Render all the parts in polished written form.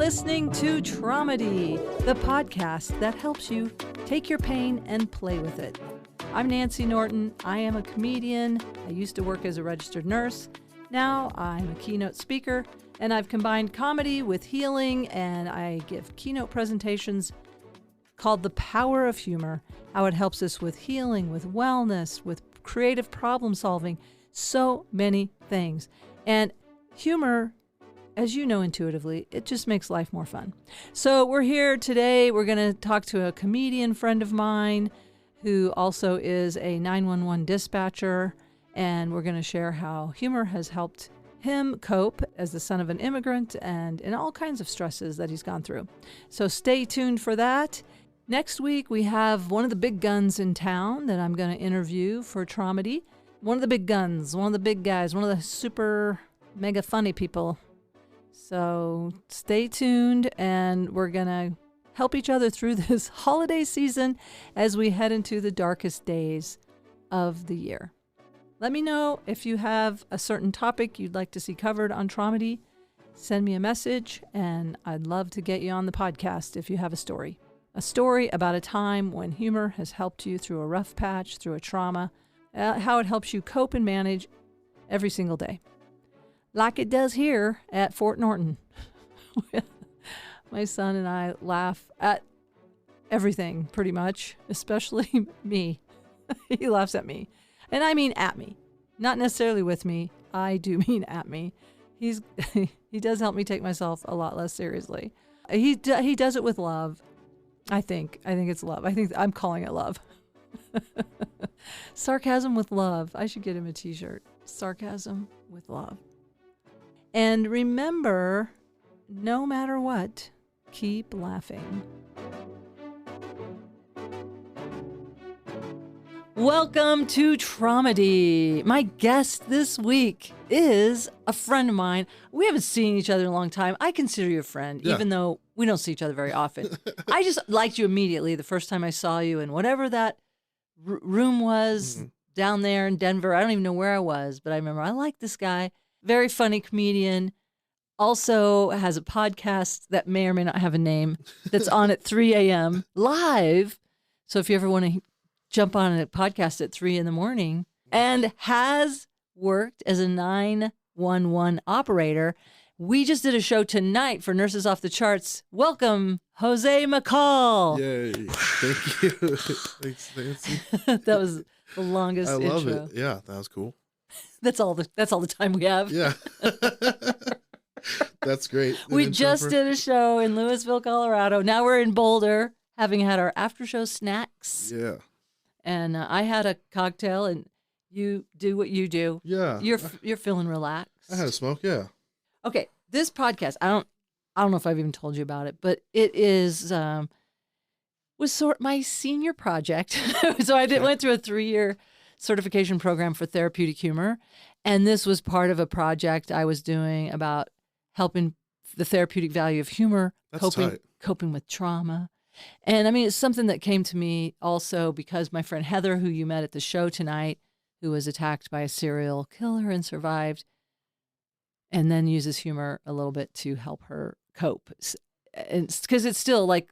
listening to Tromedy, the podcast that helps you take your pain and play with it. I'm Nancy Norton. I am a comedian. I used to work as a registered nurse. Now I'm a keynote speaker, and I've combined comedy with healing, and I give keynote presentations called The Power of Humor, how it helps us with healing, with wellness, with creative problem solving, so many things. And humor, as you know intuitively, it just makes life more fun. So we're here today. We're going to talk to a comedian friend of mine who also is a 911 dispatcher, and we're going to share how humor has helped him cope as the son of an immigrant and in all kinds of stresses that he's gone through. So stay tuned for that. Next week, we have one of the big guns in town that I'm going to interview for Tromedy. One of the big guns, one of the big guys, one of the super mega funny people. So stay tuned, and we're going to help each other through this holiday season as we head into the darkest days of the year. Let me know if you have a certain topic you'd like to see covered on Tromedy. Send me a message, and I'd love to get you on the podcast if you have a story. A story about a time when humor has helped you through a rough patch, through a trauma, how it helps you cope and manage every single day. Like it does here at Fort Norton. My son and I laugh at everything, pretty much, especially me. He laughs at me. And I mean at me. Not necessarily with me. I do mean at me. He does help me take myself a lot less seriously. He does it with love. I think it's love. I think I'm calling it love. Sarcasm with love. I should get him a t-shirt. Sarcasm with love. And remember, no matter what, keep laughing. Welcome to Tromedy. My guest this week is a friend of mine. We haven't seen each other in a long time. I consider you a friend, even though we don't see each other very often. I just liked you immediately the first time I saw you in whatever that room was down there in Denver. I don't even know where I was, but I remember I like this guy. Very funny comedian. Also has a podcast that may or may not have a name that's on at 3 a.m. live. So if you ever want to jump on a podcast at 3 in the morning, and has worked as a 911 operator. We just did a show tonight for Nurses Off the Charts. Welcome, Jose Macall. Yay. Thank you. Thanks, Nancy. That was the longest intro. I love it. Yeah, that was cool. That's all the time we have. Yeah. That's great. We just did a show in Louisville, Colorado. Now we're in Boulder, having had our after show snacks. Yeah. And I had a cocktail, and you do what you do. Yeah. You're feeling relaxed. I had a smoke, yeah. Okay, this podcast, I don't know if I've even told you about it, but it was my senior project. So I went through a 3-year certification program for therapeutic humor, and this was part of a project I was doing about helping the therapeutic value of humor, coping with trauma. And I mean, it's something that came to me also because my friend Heather, who you met at the show tonight, who was attacked by a serial killer and survived, and then uses humor a little bit to help her cope. Because it's still like,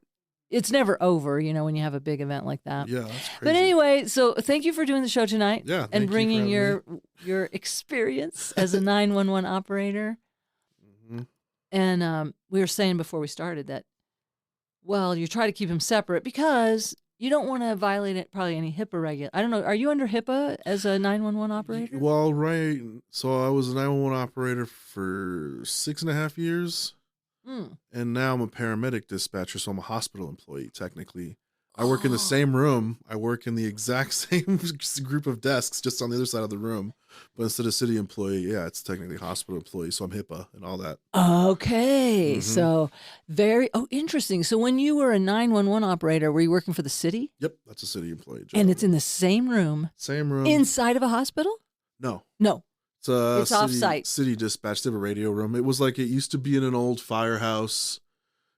it's never over, when you have a big event like that. Yeah, that's crazy. But anyway, so thank you for doing the show tonight. Yeah, and bringing your experience as a 911 operator. Mm-hmm. And we were saying before we started that, well, you try to keep them separate because you don't want to violate probably any HIPAA regulation. I don't know. Are you under HIPAA as a 911 operator? Well, right. So I was a 911 operator for 6.5 years. And now I'm a paramedic dispatcher, so I'm a hospital employee, technically. I work in the same room. I work in the exact same group of desks, just on the other side of the room. But instead of city employee, yeah, it's technically hospital employee, so I'm HIPAA and all that. Okay, so interesting. So when you were a 911 operator, were you working for the city? Yep, that's a city employee job. And it's in the same room? Same room. Inside of a hospital? No. It's off-site. City dispatch. They have a radio room. It was like it used to be in an old firehouse.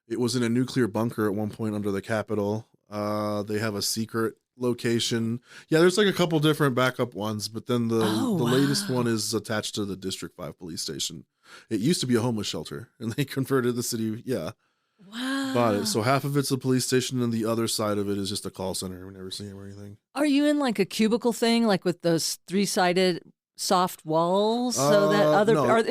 It was in a nuclear bunker at one point under the Capitol. They have a secret location. Yeah, there's like a couple different backup ones, but then the latest one is attached to the District 5 police station. It used to be a homeless shelter, and they converted the city. Yeah. Wow. Bought it. So half of it's a police station, and the other side of it is just a call center. We never see him or anything. Are you in like a cubicle thing, like with those 3-sided soft walls, so that other no. are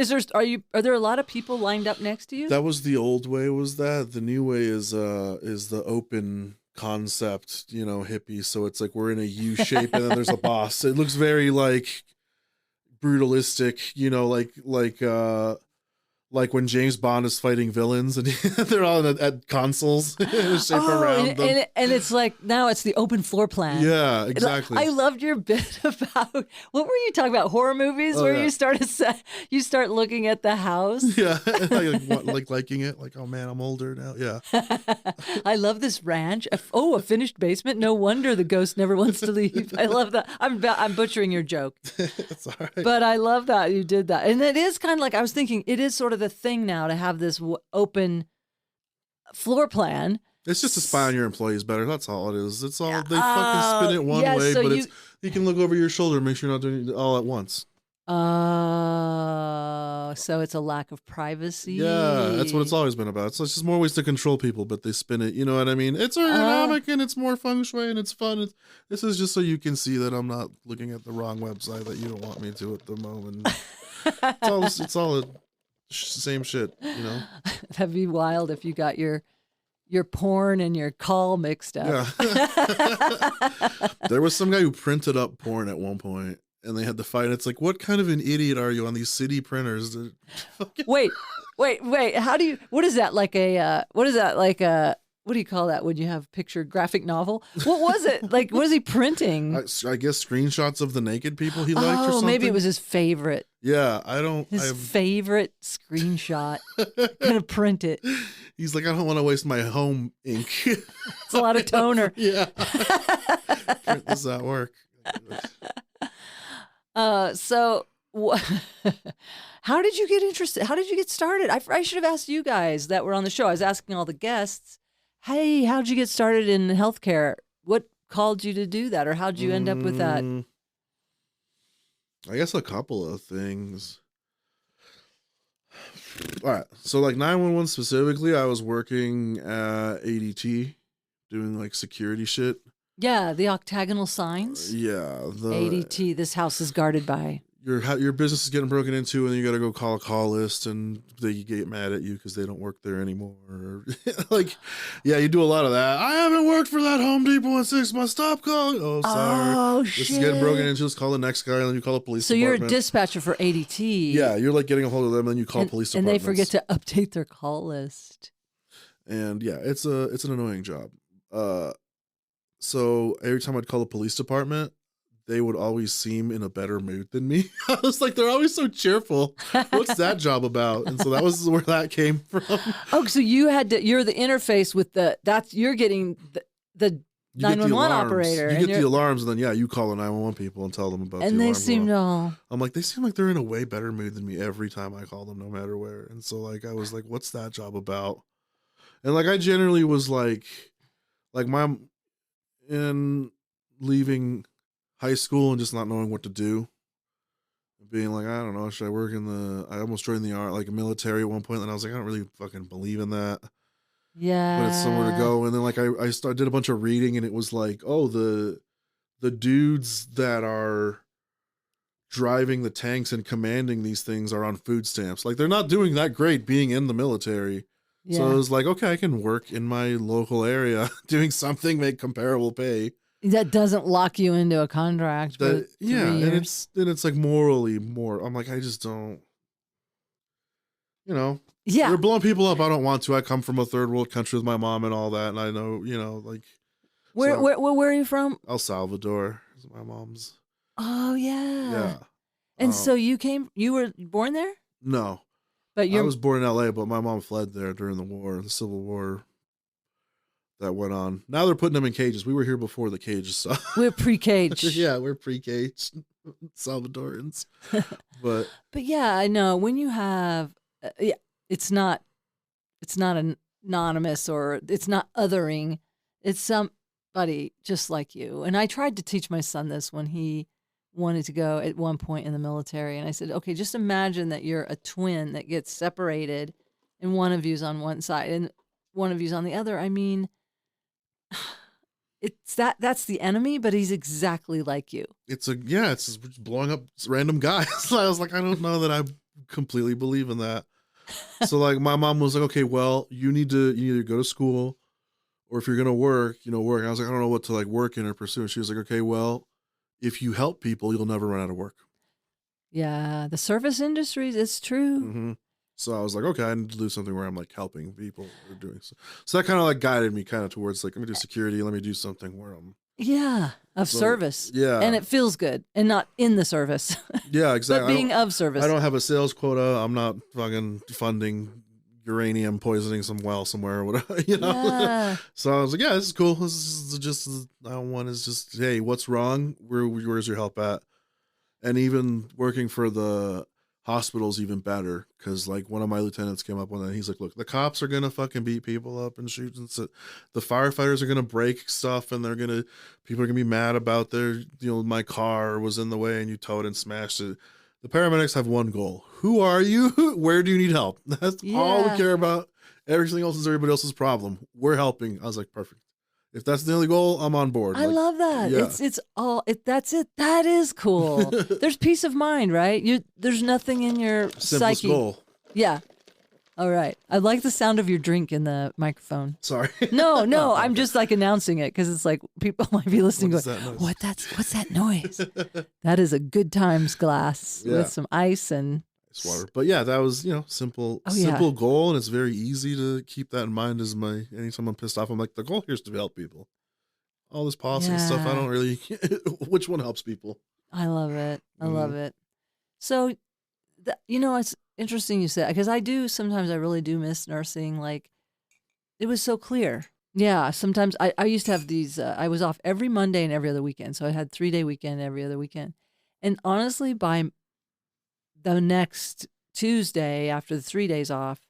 there a lot of people lined up next to you? That was the old way. Was that the new way? Is the open concept? Hippie. So it's like we're in a U shape, and then there's a boss. It looks very like brutalistic. Like when James Bond is fighting villains and they're all at consoles shape around them. And it's like now it's the open floor plan. Yeah, exactly. I loved your bit about what were you talking about, horror movies where you start looking at the house. Yeah, like liking it. Like, oh man, I'm older now. Yeah. I love this ranch. A finished basement. No wonder the ghost never wants to leave. I love that. I'm butchering your joke. That's all right. But I love that you did that. And it is kind of like I was thinking it is sort of the thing now to have this open floor plan. It's just to spy on your employees better. That's all it is. It's all they fucking spin it one way, so but you can look over your shoulder and make sure you're not doing it all at once. So it's a lack of privacy. Yeah, that's what it's always been about. So it's just more ways to control people, but they spin it. You know what I mean? It's ergonomic and it's more feng shui and it's fun. This is just so you can see that I'm not looking at the wrong website that you don't want me to at the moment. It's all same shit, That'd be wild if you got your porn and your call mixed up. Yeah. There was some guy who printed up porn at one point, and they had to fight. It's like, what kind of an idiot are you on these city printers? Wait. What is that like what do you call that when you have picture graphic novel? What was it? Like, what is he printing? I guess screenshots of the naked people he liked or something. Maybe it was his favorite. Yeah, favorite screenshot. Gonna print it. He's like, I don't want to waste my home ink. It's a lot of toner. Yeah. Print this at work. So how did you get interested? How did you get started? I should have asked you guys that were on the show. I was asking all the guests, hey, how'd you get started in healthcare? What called you to do that? Or how'd you end up with that? I guess a couple of things. All right. So like 911 specifically, I was working at ADT doing like security shit. Yeah, the octagonal signs. Yeah, the ADT. This house is guarded by. Your business is getting broken into, and then you got to go call a call list, and they get mad at you because they don't work there anymore. Like, yeah, you do a lot of that. I haven't worked for that Home Depot in 6 months. Stop calling. Oh, sorry. Oh, shit. This is getting broken into. Let's call the next guy, and then you call the police department. So you're a dispatcher for ADT. Yeah, you're like getting a hold of them, and then you call police departments. And they forget to update their call list. And yeah, it's an annoying job. So every time I'd call the police department, they would always seem in a better mood than me. I was like, they're always so cheerful. What's that job about? And so that was where that came from. Oh, so you're the interface with you're getting the 911 operator. You get the alarms, and then you call the 911 people and tell them about. And they seem to. I'm like, they seem like they're in a way better mood than me every time I call them, no matter where. And so like, I was like, what's that job about? And like, I generally was like my in leaving high school and just not knowing what to do, being like, I don't know, should I work I almost joined the military at one point, and I was like, I don't really fucking believe in that. Yeah, but it's somewhere to go. And then like I did a bunch of reading, and it was like, oh, the dudes that are driving the tanks and commanding these things are on food stamps. Like, they're not doing that great being in the military. Yeah. So I was like, okay, I can work in my local area doing something, make comparable pay. That doesn't lock you into a contract. And it's like morally more. I'm like, I just don't, Yeah. They're blowing people up. I don't want to. I come from a third world country with my mom and all that. And I know, like. Where are you from? El Salvador is my mom's. Oh, yeah. Yeah. And so you were born there? No. But I was born in LA, but my mom fled there during the Civil War. That went on. Now they're putting them in cages. We were here before the cages. So. We're pre-caged. Yeah, we're pre-caged Salvadorans. But yeah, I know when you have, it's not anonymous or it's not othering. It's buddy just like you. And I tried to teach my son this when he wanted to go at one point in the military. And I said, okay, just imagine that you're a twin that gets separated and one of you's on one side and one of you's on the other. I mean, that's the enemy, but he's exactly like you. It's just blowing up random guys. I was like, I don't know that I completely believe in that. So like my mom was like, okay, well, you need to either go to school or if you're going to work, work. And I was like, I don't know what to like work in or pursue. And she was like, okay, well, if you help people, you'll never run out of work. Yeah. The service industries, it's true. Mm-hmm. So I was like, okay, I need to do something where I'm like helping people or doing so that kind of like guided me kind of towards like, let me do security. Let me do something where I'm. Yeah. Service. Yeah. And it feels good and not in the service. Yeah, exactly. But being of service. I don't have a sales quota. I'm not fucking funding uranium poisoning some well somewhere or whatever, Yeah. So I was like, yeah, this is cool. This is just, I want is just, hey, what's wrong? Where's your help at? And even working for the hospital's even better because like one of my lieutenants came up one day. He's like, look, the cops are gonna fucking beat people up and shoot and so the firefighters are gonna break stuff and people are gonna be mad about their my car was in the way and you towed and smashed it. The paramedics have one goal. Who are you? Where do you need help? That's all we care about. Everything else is everybody else's problem. We're helping. I was like, perfect. If that's the only goal, I'm on board. I love that. Yeah. That's it. That is cool. There's peace of mind, right? There's nothing in your Simplest psyche. Goal. Yeah. All right. I like the sound of your drink in the microphone. Sorry. No. I'm just like announcing it because it's like people might be listening. What's that noise? That is a Good Times glass with some ice and water. But yeah, that was simple goal, and it's very easy to keep that in mind. Anytime I'm pissed off, I'm like, the goal here is to help people. All this policy stuff, I don't really. Which one helps people? I love it. I love it. So, it's interesting you said because I do sometimes. I really do miss nursing. Like, it was so clear. Yeah, sometimes I used to have these. I was off every Monday and every other weekend, so I had 3-day weekend every other weekend. And honestly, by the next Tuesday after the 3 days off,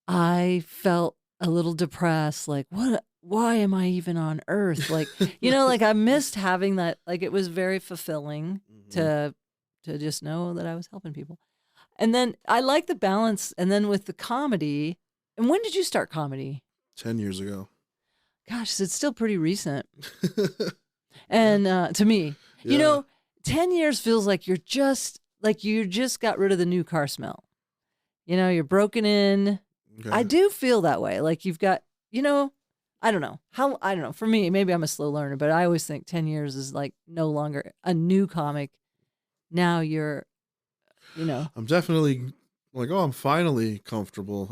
I felt a little depressed. Like, why am I even on earth? Like, like I missed having that. Like, it was very fulfilling to just know that I was helping people. And then I like the balance. And then with the comedy, and when did you start comedy? 10 years ago. Gosh, it's still pretty recent. And to me, 10 years feels like you just got rid of the new car smell. You're broken in. Okay. I do feel that way. Like you've got, I don't know. For me, maybe I'm a slow learner, but I always think 10 years is like no longer a new comic. Now you're, I'm definitely like, I'm finally comfortable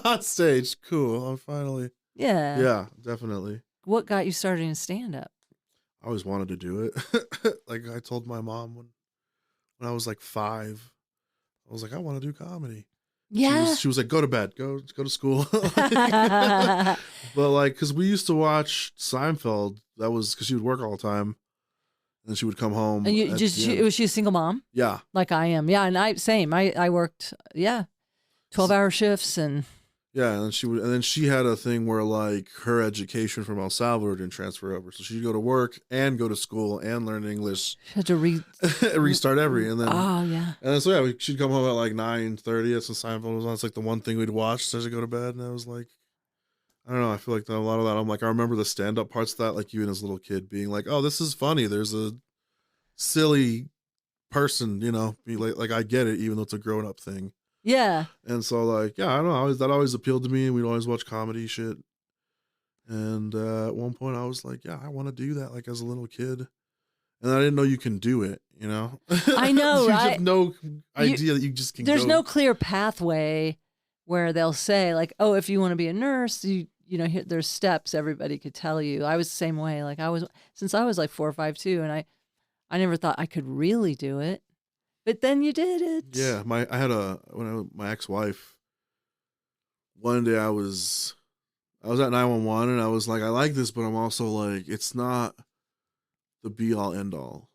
on stage. Cool. I'm finally. Yeah. Yeah, definitely. What got you started in stand-up? I always wanted to do it. Like I told my mom when I was like 5, I was like, I want to do comedy. Yeah. She was like, go to bed, go to school. But like, cause we used to watch Seinfeld. That was cause she would work all the time. And she would come home. And was she a single mom? Yeah. Like I am. Yeah. And I worked, 12-hour shifts and. Yeah. And then she had a thing where like her education from El Salvador didn't transfer over. So she'd go to work and go to school and learn English. She had to restart and then. Oh yeah. And then, so she'd come home at like 9:30. That's when Seinfeld was on. It's like the one thing we'd watch as I go to bed. And I was like, I don't know. I feel like a lot of that. I'm like, I remember the stand-up parts of that, like you and as a little kid being like, oh, this is funny. There's a silly person, like I get it, even though it's a grown-up thing. Yeah. And so like, yeah, I don't know. That always appealed to me, and we'd always watch comedy shit. And at one point I was like, yeah, I want to do that like as a little kid. And I didn't know you can do it, I know, you right? have no idea that you just can There's no clear pathway where they'll say like, oh, if you want to be a nurse, there's steps everybody could tell you. I was the same way. Like since I was like 4 or 5 too, and I never thought I could really do it. But then you did it. Yeah, my ex-wife, one day I was at 911 and I was like, I like this, but I'm also like, it's not the be all end all.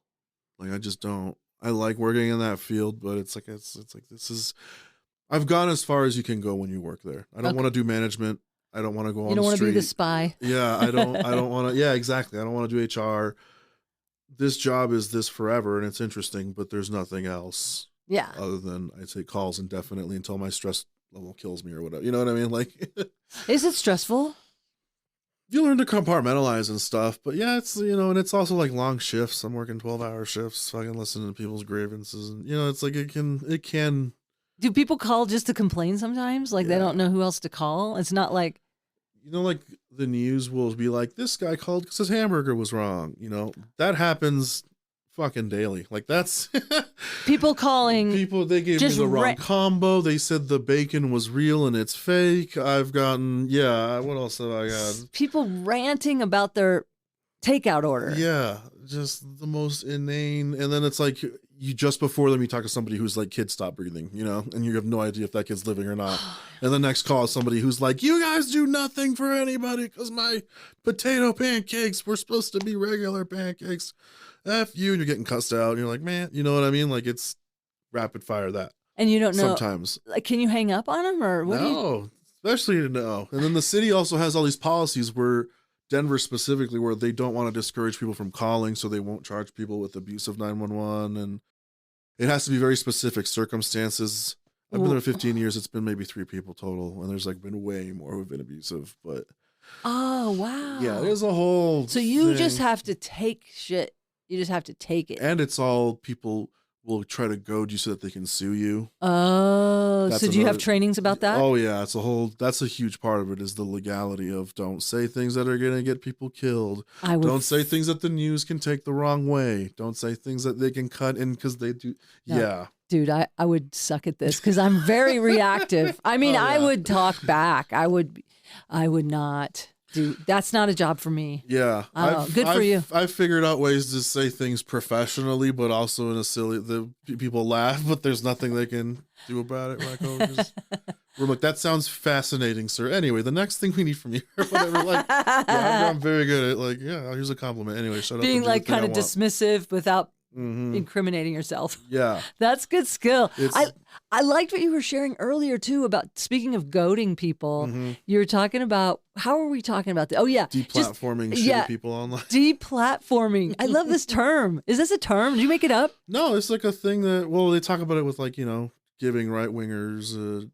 Like I just don't. I like working in that field, but it's like this is. I've gone as far as you can go when you work there. I don't want to do management. I don't want to go on You don't the want to street. be the spy. Yeah, I don't want to. Yeah, exactly. I don't want to do HR. This job is this forever, and it's interesting, but there's nothing else. Yeah. Other than I take calls indefinitely until my stress level kills me or whatever. You know what I mean? Like, Is it stressful? you learn to compartmentalize and stuff, but yeah, it's, and it's also like long shifts. I'm working 12-hour shifts, fucking listening to people's grievances, and it's like it can. Do people call just to complain sometimes? Like they don't know who else to call? It's not like, like the news will be like, this guy called because his hamburger was wrong. That happens fucking daily. Like that's people calling. They gave me the wrong combo. They said the bacon was real and it's fake. I've gotten, what else have I got? People ranting about their takeout order. Yeah, just the most inane. And then it's like you just before them, you talk to somebody who's like, kids stop breathing, and you have no idea if that kid's living or not. And the next call is somebody who's like, you guys do nothing for anybody because my potato pancakes were supposed to be regular pancakes. F you, and you're getting cussed out. And you're like, man, you know what I mean? Like it's rapid fire that. And you don't know. Sometimes. Like, can you hang up on them or what? No, especially no. And then the city also has all these policies where Denver specifically, where they don't want to discourage people from calling, so they won't charge people with abuse of 911. And it has to be very specific circumstances. I've been there 15 years. It's been maybe 3 people total. And there's like been way more who've been abusive, but. Oh, wow. Yeah, there's a whole So you thing. just have to take shit. You just have to take it. And it's all people will try to goad you so that they can sue you. Oh, so do you have trainings about that? Oh yeah, that's a huge part of it is the legality of don't say things that are going to get people killed. Don't say things that the news can take the wrong way. Don't say things that they can cut in because they do. No. Yeah. Dude, I would suck at this because I'm very reactive. I mean, I would talk back. I would not. Dude, that's not a job for me. Yeah. Good for you. I've figured out ways to say things professionally, but also in a silly, people laugh, but there's nothing they can do about it. We're like, that sounds fascinating, sir. Anyway, the next thing we need from you or whatever. Like, I'm very good at like, here's a compliment. Anyway, shut up. Being like kind of dismissive without incriminating yourself. Yeah. That's good skill. I liked what you were sharing earlier too about, speaking of goading people, you were talking about, how are we talking about that? Oh yeah. Deplatforming shitty people online. Deplatforming. I love this term. Is this a term? Did you make it up? No, it's like a thing that, they talk about it with like, giving right-wingers a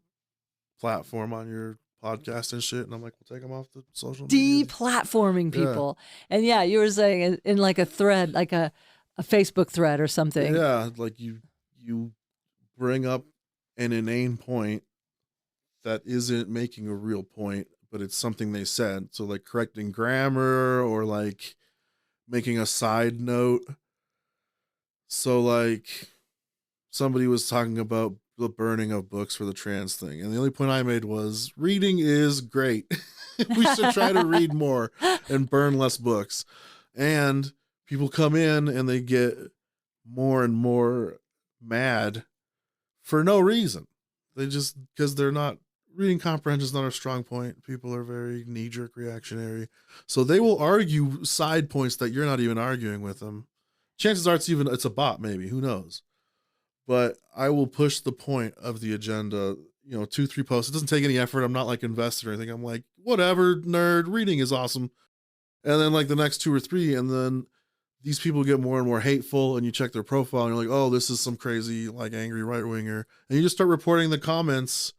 platform on your podcast and shit. And I'm like, we'll take them off the social media. Deplatforming people. Yeah. And yeah, you were saying in like a thread, like a Facebook thread or something. Yeah, like you bring up an inane point that isn't making a real point, but it's something they said. So like correcting grammar or like making a side note. So like somebody was talking about the burning of books for the trans thing. And the only point I made was reading is great. We should try to read more and burn less books. And people come in and they get more and more mad for no reason. They just, because they're not, reading comprehension is not a strong point. People are very knee-jerk reactionary. So they will argue side points that you're not even arguing with them. Chances are it's a bot maybe, who knows? But I will push the point of the agenda, 2-3 posts. It doesn't take any effort. I'm not like invested or anything. I'm like, whatever, nerd, reading is awesome. And then like the next 2 or 3, and then these people get more and more hateful, and you check their profile and you're like, oh, this is some crazy, like angry right-winger. And you just start reporting the comments,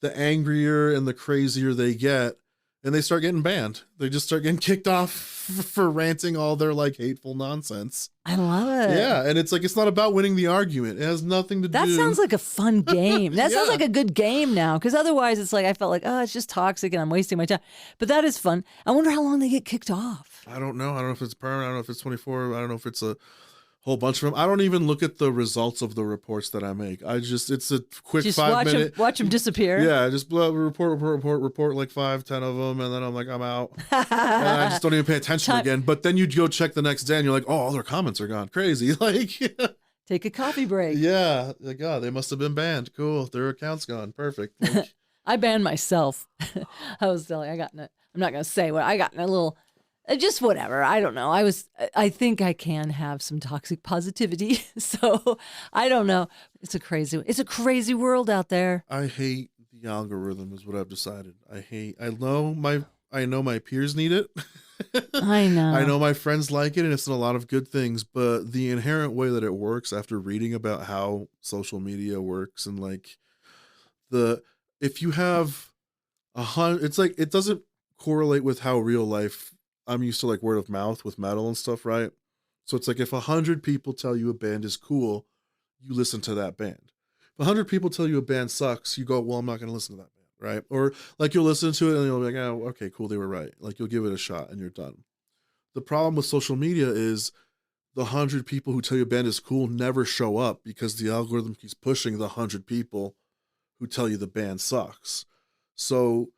the angrier and the crazier they get, and they start getting banned. They just start getting kicked off for ranting all their like hateful nonsense. I love it. Yeah. And it's like, it's not about winning the argument. It has nothing to do. That sounds like a fun game. That sounds like a good game now. Because otherwise it's like, I felt like, oh, it's just toxic and I'm wasting my time. But that is fun. I wonder how long they get kicked off. I don't know. I don't know if it's permanent. I don't know if it's 24. I don't know if it's a whole bunch of them. I don't even look at the results of the reports that I make. it's a quick just 5 minute. Watch them disappear. Yeah, just report like 5-10 of them, and then I'm like, I'm out. And I just don't even pay attention again. But then you go check the next day, and you're like, oh, all their comments are gone. Crazy. Like, take a coffee break. Yeah, like, oh, they must have been banned. Cool, their account's gone. Perfect. Like, I banned myself. I was telling. I'm not gonna say what I got in a little. Just whatever. I don't know. I think I can have some toxic positivity. So I don't know. It's a crazy world out there. I hate The algorithm is what I've decided. I know my peers need it. I know. I know my friends like it, and it's in a lot of good things, but the inherent way that it works, after reading about how social media works, and like if you have it's like, it doesn't correlate with how real life. I'm used to like word of mouth with metal and stuff, right? So it's like, if 100 people tell you a band is cool, you listen to that band. If 100 people tell you a band sucks, you go, well, I'm not going to listen to that band, right? Or like, you'll listen to it and you'll be like, oh, okay, cool, they were right. Like, you'll give it a shot and you're done. The problem with social media is the 100 people who tell you a band is cool never show up, because the algorithm keeps pushing the 100 people who tell you the band sucks. So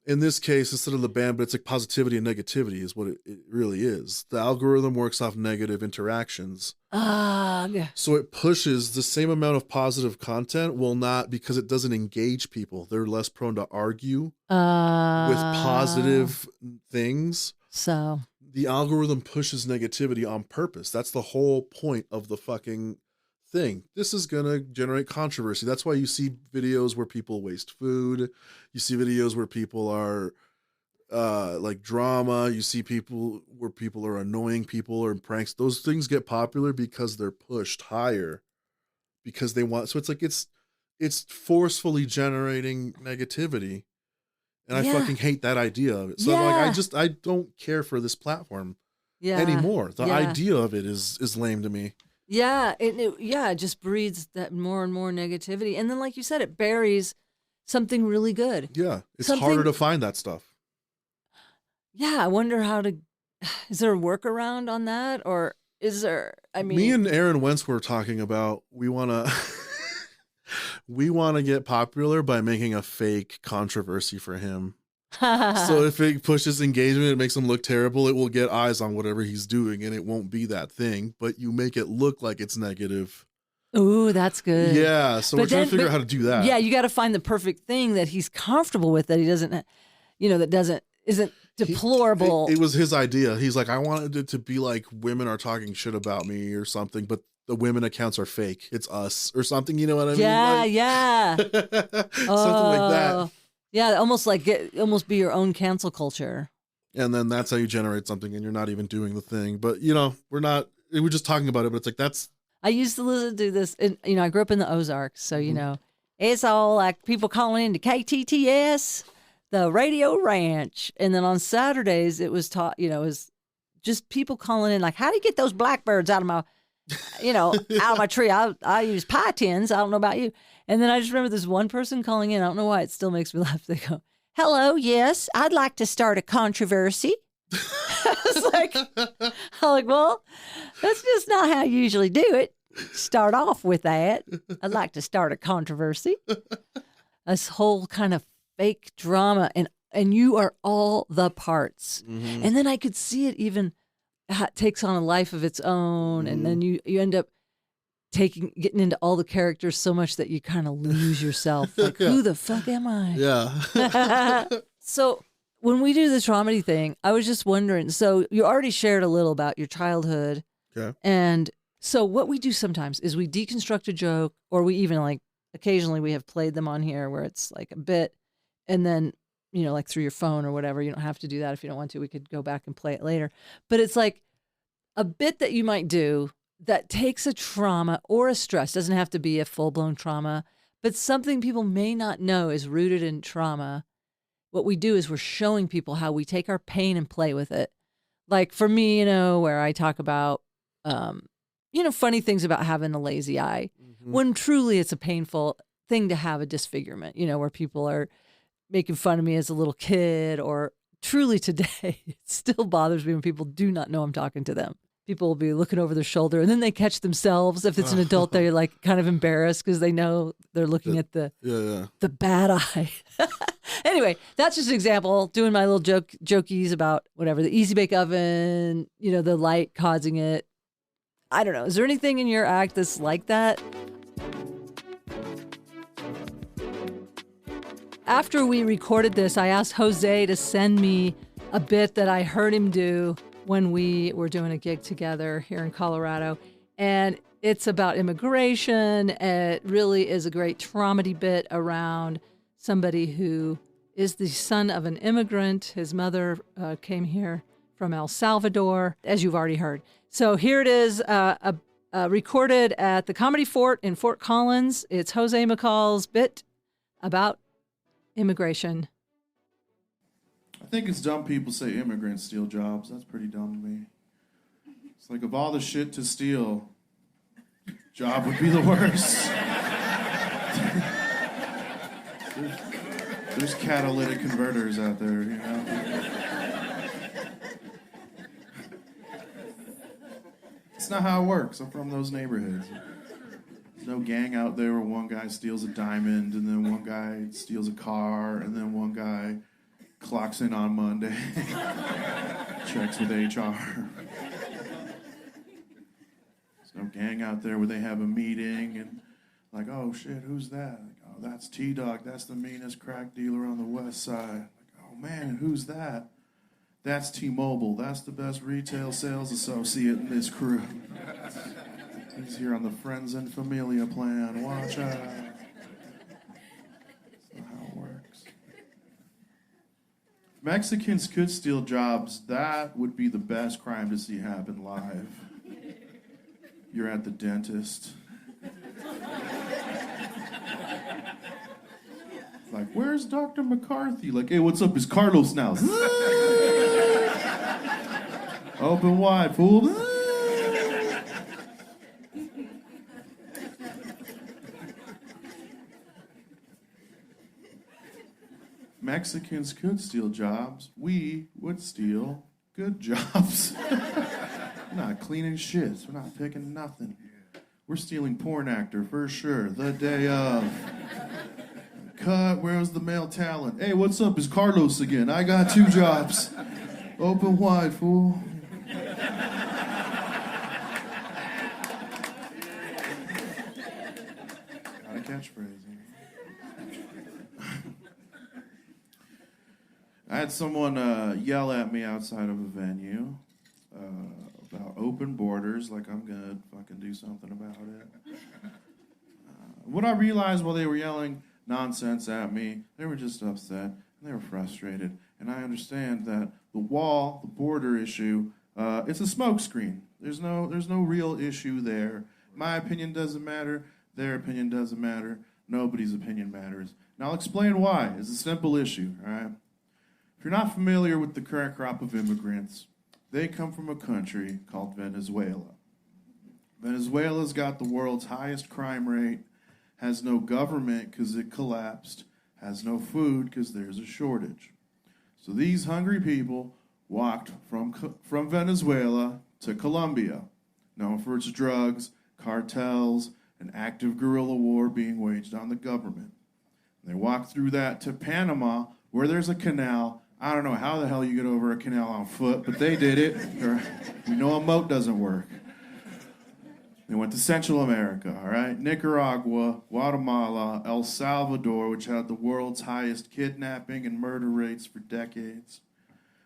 in this case, instead of the band, but it's like positivity and negativity is what it really is. The algorithm works off negative interactions. So it pushes the same amount of positive content, will not, because it doesn't engage people. They're less prone to argue with positive things. So the algorithm pushes negativity on purpose. That's the whole point of the fucking thing. This is going to generate controversy. That's why you see videos where people waste food. You see videos where people are like drama. You see people where people are annoying people or pranks. Those things get popular because they're pushed higher, because they want. So it's like, it's forcefully generating negativity. And I fucking hate that idea of it. So I'm like, I don't care for this platform anymore. The idea of it is lame to me. Yeah, it just breeds that more and more negativity. And then, like you said, it buries something really good. Yeah, it's harder to find that stuff. Yeah, I wonder is there a workaround on that? Or is there, me and Aaron Wentz were talking about, we want to get popular by making a fake controversy for him. So if it pushes engagement, it makes him look terrible, it will get eyes on whatever he's doing, and it won't be that thing, but you make it look like it's negative. Ooh, that's good. Yeah, so we're trying to figure out how to do that. Yeah, you got to find the perfect thing that he's comfortable with, that he doesn't, that isn't deplorable. It was his idea. He's like, I wanted it to be like women are talking shit about me or something, but the women accounts are fake. It's us or something. You know what I mean? Yeah. Something like that. Yeah, almost be your own cancel culture. And then that's how you generate something, and you're not even doing the thing. But, we're just talking about it, but it's like, I used to listen to this, and, I grew up in the Ozarks, so, it's all like people calling into KTTS, the Radio Ranch. And then on Saturdays, it was taught, it was just people calling in, like, how do you get those blackbirds out of my, out of my tree? I use pie tins. I don't know about you. And then I just remember this one person calling in. I don't know why, it still makes me laugh. They go, hello, yes, I'd like to start a controversy. I'm like, well, that's just not how you usually do it. Start off with that. I'd like to start a controversy. This whole kind of fake drama, and you are all the parts. Mm-hmm. And then I could see it even takes on a life of its own, mm-hmm. and then you end up getting into all the characters so much that you kind of lose yourself. Like, who the fuck am I? Yeah. So when we do the Tromedy thing, I was just wondering, so you already shared a little about your childhood. Okay. And so what we do sometimes is we deconstruct a joke, or we even occasionally we have played them on here where it's like a bit, and then, like through your phone or whatever. You don't have to do that if you don't want to. We could go back and play it later. But it's like a bit that you might do that takes a trauma or a stress. Doesn't have to be a full-blown trauma, but something people may not know is rooted in trauma. What we do is we're showing people how we take our pain and play with it. Like for me, where I talk about, funny things about having a lazy eye, mm-hmm. when truly it's a painful thing to have a disfigurement, where people are making fun of me as a little kid, or truly today, it still bothers me when people do not know I'm talking to them. People will be looking over their shoulder, and then they catch themselves. If it's an adult, they're like kind of embarrassed because they know they're looking at the bad eye. Anyway, that's just an example. Doing my little jokies about whatever, the easy bake oven, the light causing it. I don't know. Is there anything in your act that's like that? After we recorded this, I asked Jose to send me a bit that I heard him do when we were doing a gig together here in Colorado. And it's about immigration. It really is a great Tromedy bit around somebody who is the son of an immigrant. His mother came here from El Salvador, as you've already heard. So here it is, recorded at the Comedy Fort in Fort Collins. It's Jose Macall's bit about immigration. I think it's dumb people say immigrants steal jobs. That's pretty dumb to me. It's like, of all the shit to steal, job would be the worst. There's catalytic converters out there, you know? It's not how it works. I'm from those neighborhoods. There's no gang out there where one guy steals a diamond, and then one guy steals a car, and then one guy clocks in on Monday, checks with HR. There's no gang out there where they have a meeting and like, oh shit, who's that? Like, oh, that's T-Dog. That's the meanest crack dealer on the west side. Like, oh man, who's that? That's T-Mobile. That's the best retail sales associate in this crew. He's here on the Friends and Familia plan. Watch out. That's not how it works. If Mexicans could steal jobs, that would be the best crime to see happen live. You're at the dentist. Like, where's Dr. McCarthy? Like, hey, what's up? It's Carlos now. Open wide, fool. Mexicans could steal jobs. We would steal good jobs. We're not cleaning shit. We're not picking nothing. We're stealing porn actor for sure. The day of. Cut, where's the male talent? Hey, what's up? It's Carlos again. I got 2 jobs. Open wide, fool. Got a catchphrase. I had someone yell at me outside of a venue about open borders, like I'm gonna fucking do something about it. What I realized while they were yelling nonsense at me, they were just upset and they were frustrated. And I understand that the wall, the border issue, it's a smokescreen. There's no real issue there. My opinion doesn't matter. Their opinion doesn't matter. Nobody's opinion matters. And I'll explain why. It's a simple issue, all right? If you're not familiar with the current crop of immigrants, they come from a country called Venezuela. Venezuela's got the world's highest crime rate, has no government because it collapsed, has no food because there's a shortage. So these hungry people walked from Venezuela to Colombia, known for its drugs, cartels, an active guerrilla war being waged on the government. And they walked through that to Panama, where there's a canal. I don't know how the hell you get over a canal on foot, but they did it. We know a moat doesn't work. They went to Central America, all right? Nicaragua, Guatemala, El Salvador, which had the world's highest kidnapping and murder rates for decades.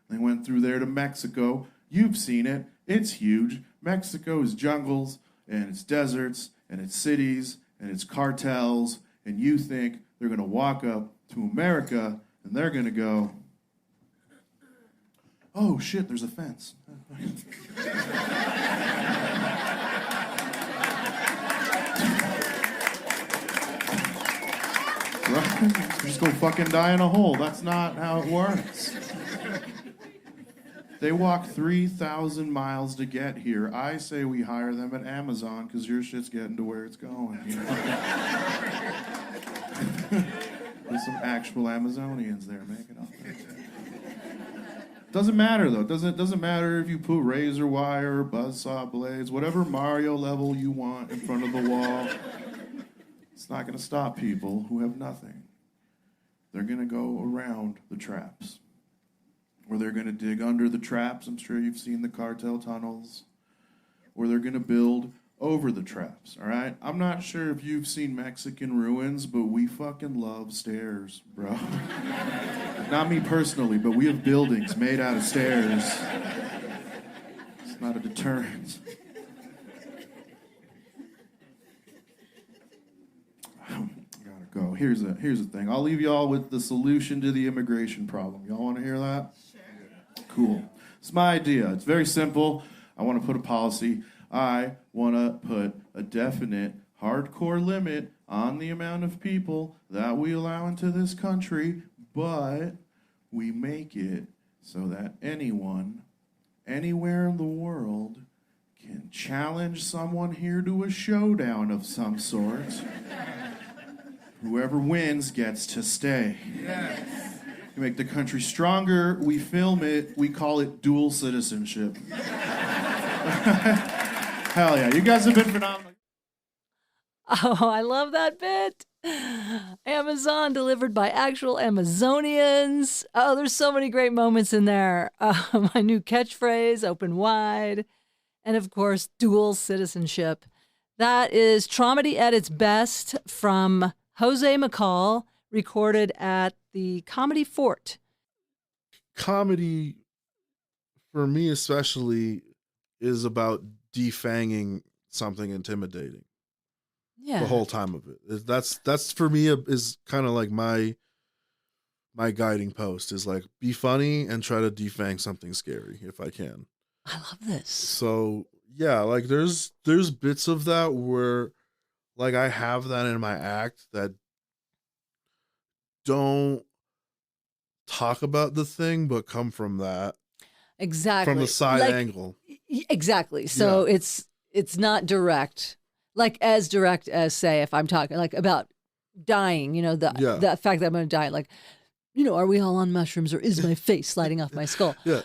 They went through there to Mexico. You've seen it. It's huge. Mexico is jungles, and it's deserts, and it's cities, and it's cartels, and you think they're going to walk up to America, and they're going to go, oh, shit, there's a fence. Right? Just go fucking die in a hole. That's not how it works. They walk 3,000 miles to get here. I say we hire them at Amazon because your shit's getting to where it's going. You know? There's some actual Amazonians there making up. Doesn't matter though. Doesn't matter if you put razor wire, buzzsaw blades, whatever Mario level you want in front of the wall. It's not going to stop people who have nothing. They're going to go around the traps. Or they're going to dig under the traps. I'm sure you've seen the cartel tunnels. Or they're going to build over the traps, all right? I'm not sure if you've seen Mexican ruins, but we fucking love stairs, bro. Not me personally, but we have buildings made out of stairs. It's not a deterrent. I gotta go here's the thing. I'll leave y'all with the solution to the immigration problem. Y'all want to hear that? Sure. Cool. It's my idea. It's very simple. I want to put a policy. I want to put a definite hardcore limit on the amount of people that we allow into this country, but we make it so that anyone, anywhere in the world, can challenge someone here to a showdown of some sort. Whoever wins gets to stay. Yes. We make the country stronger, we film it, we call it dual citizenship. Hell yeah, you guys have been phenomenal. Oh, I love that bit. Amazon delivered by actual Amazonians. Oh, there's so many great moments in there. My new catchphrase, open wide. And of course, dual citizenship. That is Tromedy at its best from Jose Macall, recorded at the Comedy Fort. Comedy, for me especially, is about defanging something intimidating. Yeah. The whole time of it. That's for me is kind of like my guiding post is like be funny and try to defang something scary if I can. I love this. So yeah, like there's bits of that where like I have that in my act that don't talk about the thing but come from that. Exactly. From the side angle. Exactly. So yeah. It's not direct. Like as direct as, say, if I'm talking like about dying, you know, the fact that I'm going to die, like, you know, are we all on mushrooms or is my face sliding off my skull? Yeah.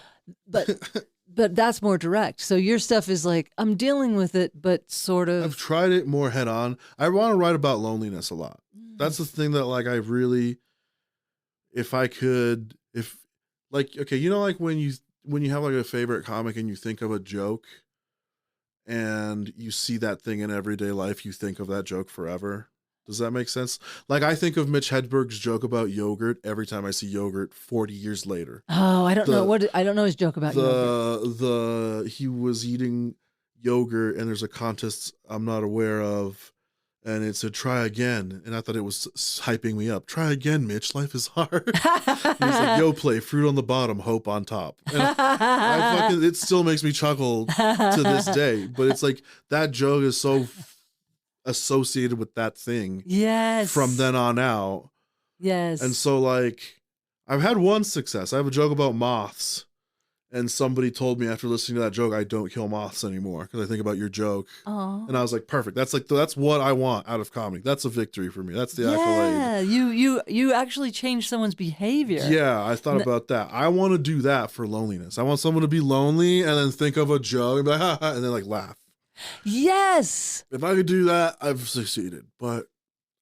But that's more direct. So your stuff is like, I'm dealing with it, but sort of. I've tried it more head on. I want to write about loneliness a lot. That's the thing that like I really, if I could, like, okay, you know, like when you have like a favorite comic and you think of a joke and you see that thing in everyday life, you think of that joke forever. Does that make sense? Like I think of Mitch Hedberg's joke about yogurt every time I see yogurt 40 years later. Oh, I don't know his joke about yogurt. He was eating yogurt and there's a contest I'm not aware of and it said try again and I thought it was hyping me up. Try again, Mitch. Life is hard. He's like, yo, play fruit on the bottom, hope on top. And it still makes me chuckle to this day. But it's like that joke is so associated with that thing. Yes. From then on out. Yes. And so like I've had one success. I have a joke about moths. And somebody told me after listening to that joke, I don't kill moths anymore because I think about your joke. Aww. And I was like, perfect. That's what I want out of comedy. That's a victory for me. That's the accolade. Yeah, you actually changed someone's behavior. Yeah, I thought about that. I want to do that for loneliness. I want someone to be lonely and then think of a joke and be like, ha, ha, and then like laugh. Yes. If I could do that, I've succeeded. But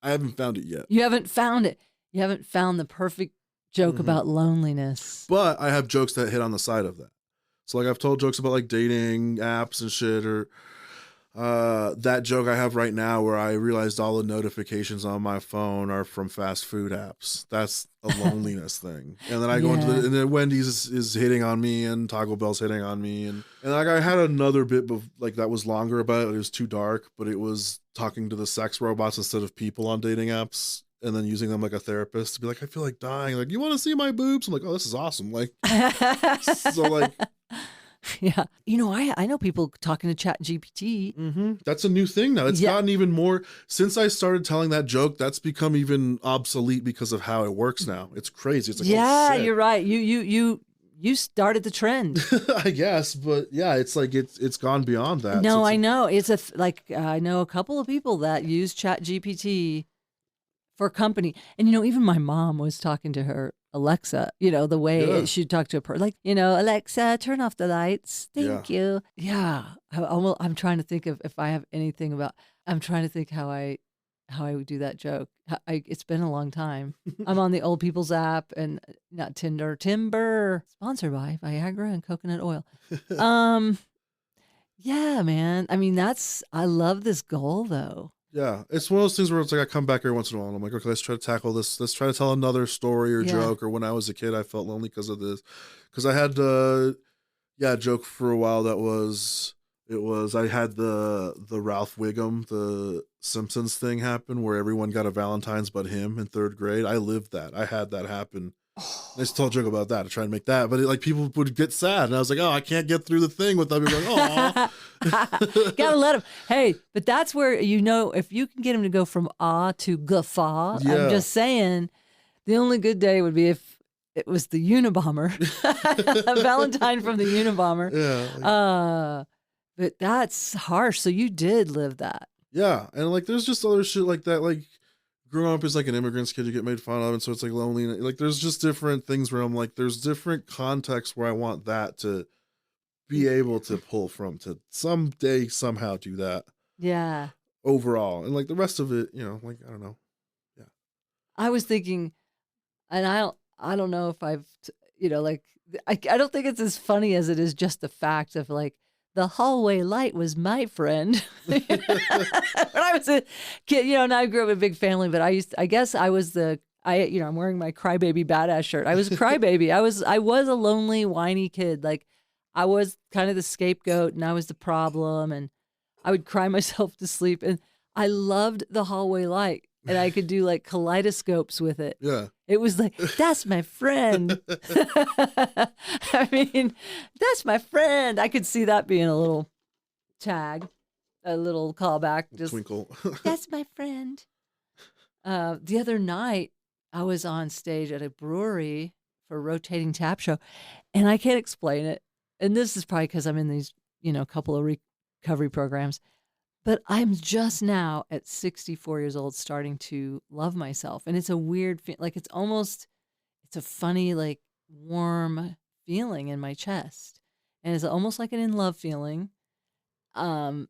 I haven't found it yet. You haven't found it. You haven't found the perfect joke about loneliness. But I have jokes that hit on the side of that. So like I've told jokes about like dating apps and shit, or that joke I have right now where I realized all the notifications on my phone are from fast food apps. That's a loneliness thing. And then I go into and then Wendy's is hitting on me and Taco Bell's hitting on me. And like I had another bit of like that was longer about it. It was too dark, but it was talking to the sex robots instead of people on dating apps. And then using them like a therapist to be like, I feel like dying. Like, you want to see my boobs? I'm like, oh, this is awesome. Like, so like, yeah. You know, I know people talking to Chat GPT. Mm-hmm. That's a new thing now. It's gotten even more since I started telling that joke. That's become even obsolete because of how it works now. It's crazy. It's like, oh, shit. You're right. You started the trend. I guess, but yeah, it's like it's gone beyond that. No, I know. It's I know a couple of people that use Chat GPT for company. And, you know, even my mom was talking to her Alexa, you know, the way she'd talk to a person, like, you know, Alexa, turn off the lights. Thank you. Yeah. I'm trying to think of if I have anything about, I'm trying to think how I would do that joke. It's been a long time. I'm on the Old People's app and not Tinder. Timber, sponsored by Viagra and coconut oil. Yeah, man. I mean, I love this goal though. Yeah, it's one of those things where it's like I come back every once in a while and I'm like, okay, let's try to tackle this. Let's try to tell another story or joke. Or when I was a kid, I felt lonely because of this. Because I had, a joke for a while that was It was, I had the Ralph Wiggum, the Simpsons thing happen where everyone got a Valentine's but him in 3rd grade. I lived that. I had that happen. I used to tell a joke about that to try and make that, but like people would get sad, and I was like, "Oh, I can't get through the thing without people going, oh." Gotta let them. Hey, but that's where if you can get them to go from awe to guffaw. Yeah. I'm just saying, the only good day would be if it was the Unabomber, a Valentine from the Unabomber. Yeah. But that's harsh. So you did live that. Yeah, and like there's just other shit like that, like growing up as like an immigrant's kid, you get made fun of, and so it's like lonely. Like there's just different things where I'm like, there's different contexts where I want that to be able to pull from to someday somehow do that. Yeah. Overall, and like the rest of it, like I don't know. Yeah. I was thinking, and I don't know if I've, I don't think it's as funny as it is just the fact of like, the hallway light was my friend. When I was a kid, and I grew up in a big family, but I guess I was I'm wearing my crybaby badass shirt. I was a crybaby. I was a lonely, whiny kid. Like I was kind of the scapegoat and I was the problem, and I would cry myself to sleep. And I loved the hallway light, and I could do like kaleidoscopes with it. Yeah. It was like, that's my friend. I mean, that's my friend. I could see that being a little tag, a little callback. Just Twinkle. That's my friend. The other night, I was on stage at a brewery for a rotating tap show, and I can't explain it. And this is probably because I'm in these, couple of recovery programs. But I'm just now at 64 years old starting to love myself. And it's a weird feeling. Like it's a funny, like warm feeling in my chest. And it's almost like an in love feeling. And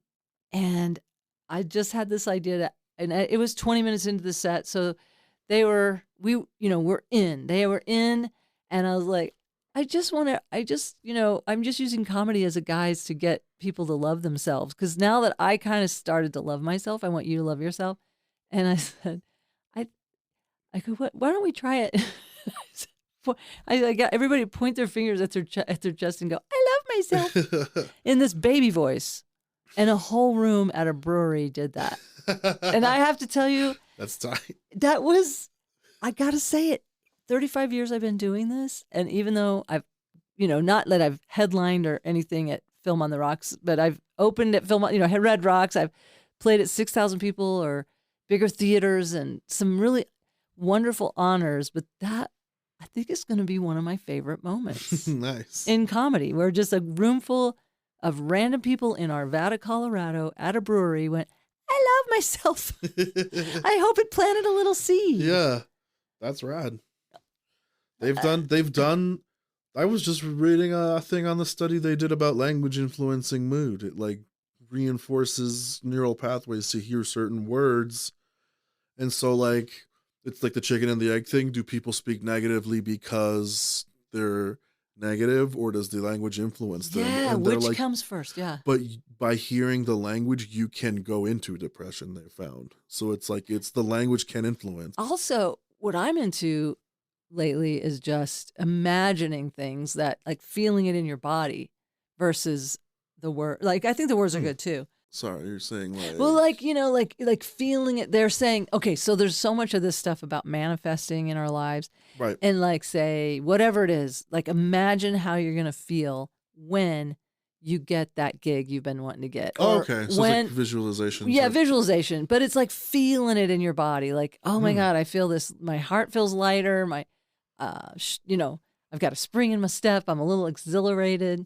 I just had this idea that, and it was 20 minutes into the set. So we're in. They were in. And I was like, I'm just using comedy as a guise to get people to love themselves. Because now that I kind of started to love myself, I want you to love yourself. And I said, I go, why don't we try it? I got everybody point their fingers at their chest and go, I love myself in this baby voice. And a whole room at a brewery did that. And I have to tell you, that's tight. I got to say it. 35 years I've been doing this, and even though I've, not that I've headlined or anything at Film on the Rocks, but I've opened at had Red Rocks, I've played at 6,000 people or bigger theaters and some really wonderful honors, but that, I think, is going to be one of my favorite moments. Nice. In comedy, where just a room full of random people in Arvada, Colorado at a brewery went, I love myself. I hope it planted a little seed. Yeah, that's rad. They've done, I was just reading a thing on the study they did about language influencing mood. It like reinforces neural pathways to hear certain words. And so like, it's like the chicken and the egg thing. Do people speak negatively because they're negative, or does the language influence them? Yeah, and which comes first, yeah. But by hearing the language, you can go into depression, they found. So it's like, it's the language can influence. Also, what I'm into lately is just imagining things, that like feeling it in your body versus the word. Like I think the words are good too. Sorry, you're saying like, well, like, like feeling it. They're saying, okay, so there's so much of this stuff about manifesting in our lives, right? And like, say whatever it is, like imagine how you're gonna feel when you get that gig you've been wanting to get. Oh, okay. So it's like visualization. Yeah, visualization. But it's like feeling it in your body. Like, oh my God, I feel this. My heart feels lighter. I've got a spring in my step. I'm a little exhilarated.